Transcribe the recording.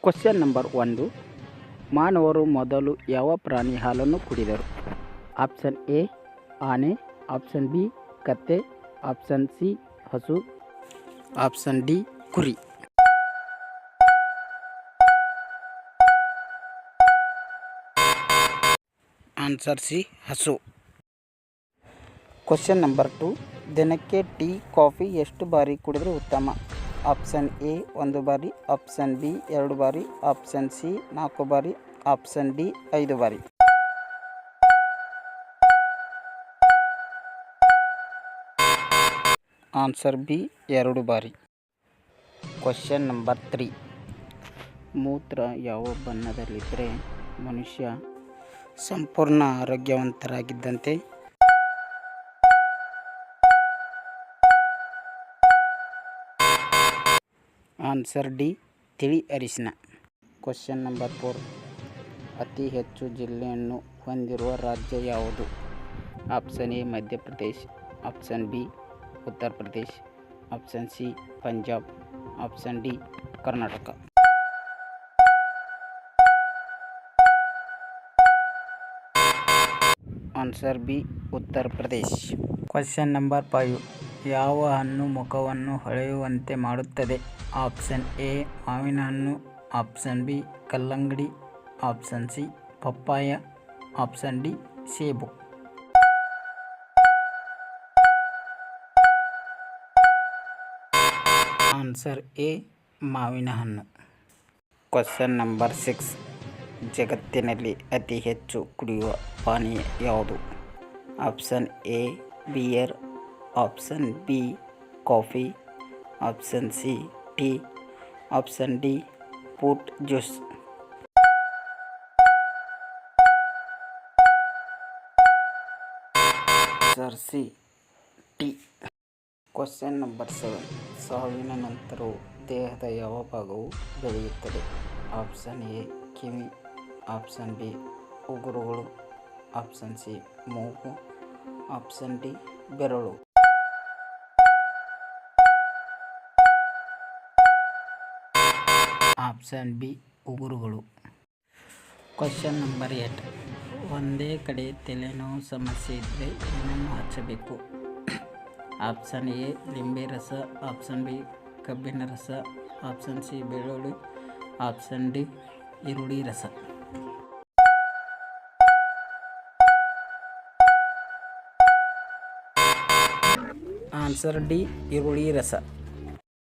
Question number 1. ಮಾನವರು ಮೊದಲು ಯಾವ ಪ್ರಾಣಿ ಹಾಲನ್ನು ಕುಡಿದರು? ಆಪ್ಷನ್ ಎ ಆನೆ, ಆಪ್ಷನ್ ಬಿ ಕತ್ತೆ, ಆಪ್ಷನ್ ಸಿ ಹಸು, ಆಪ್ಷನ್ ಡಿ ಕುರಿ. ಆನ್ಸರ್ ಸಿ ಹಸು. Question number 2. ದಿನಕ್ಕೆ ಟೀ ಕಾಫಿ ಎಷ್ಟು ಬಾರಿ ಕುಡಿದರೆ ಉತ್ತಮ? ಆಪ್ಷನ್ ಎ 1 ಬಾರಿ, ಆಪ್ಷನ್ ಬಿ 2 ಬಾರಿ, ಆಪ್ಷನ್ ಸಿ 4 ಬಾರಿ, ಆಪ್ಷನ್ ಡಿ 5 ಬಾರಿ. ಆನ್ಸರ್ ಬಿ 2 ಬಾರಿ. Question number 3. ಮೂತ್ರ ಯಾವ ಬಣ್ಣದಲ್ಲಿದ್ದರೆ ಮನುಷ್ಯ ಸಂಪೂರ್ಣ ಆರೋಗ್ಯವಂತರಾಗಿದ್ದಂತೆ? ಆನ್ಸರ್ ಡಿ ತಿಳಿ ಅರಿಶಿನ. Question number 4. ಅತಿ ಹೆಚ್ಚು ಜಿಲ್ಲೆಯನ್ನು ಹೊಂದಿರುವ ರಾಜ್ಯ ಯಾವುದು? Option A Madhya Pradesh, option B Uttar Pradesh, option C Punjab, option D Karnataka. Answer B Uttar Pradesh. Question number 5. ಯಾವ ಹಣ್ಣು ಮುಖವನ್ನು ಹೊಳೆಯುವಂತೆ ಮಾಡುತ್ತದೆ? ಆಪ್ಷನ್ ಎ ಮಾವಿನ ಹಣ್ಣು, ಆಪ್ಷನ್ ಬಿ ಕಲ್ಲಂಗಡಿ, option C papaya, option D ಸೇಬು. ಆನ್ಸರ್ ಎ ಮಾವಿನ ಹಣ್ಣು. Question number 6. ಜಗತ್ತಿನಲ್ಲಿ ಅತಿ ಹೆಚ್ಚು ಕುಡಿಯುವ ಪಾನೀಯ ಯಾವುದು? Option A beer, option B coffee, option C tea, option D fruit juice. Answer C tea. Question number 7. ಸಾವಿನ ನಂತರವೂ ದೇಹದ ಯಾವ ಭಾಗವು ಬೆಳೆಯುತ್ತದೆ? Option A kiwi, option B ಉಗುರುಗಳು, ಆಪ್ಷನ್ ಸಿ ಮೂಗು, ಆಪ್ಷನ್ ಡಿ ಬೆರಳು. ಆಪ್ಷನ್ ಬಿ ಉಗುರುಗಳು. Question number 8. ಒಂದೇ ಕಡೆ ತಲೆನೋವು ಸಮಸ್ಯೆ ಇದ್ದರೆ ಏನನ್ನು ಹಚ್ಚಬೇಕು? ಆಪ್ಷನ್ ಎ ಲಿಂಬೆ ರಸ, ಆಪ್ಷನ್ ಬಿ ಕಬ್ಬಿನ ರಸ, ಆಪ್ಷನ್ ಸಿ ಬೆಳ್ಳುಳ್ಳಿ, ಆಪ್ಷನ್ ಡಿ ಈರುಳ್ಳಿ ರಸ. ಆನ್ಸರ್ ಡಿ ಈರುಳ್ಳಿ ರಸ.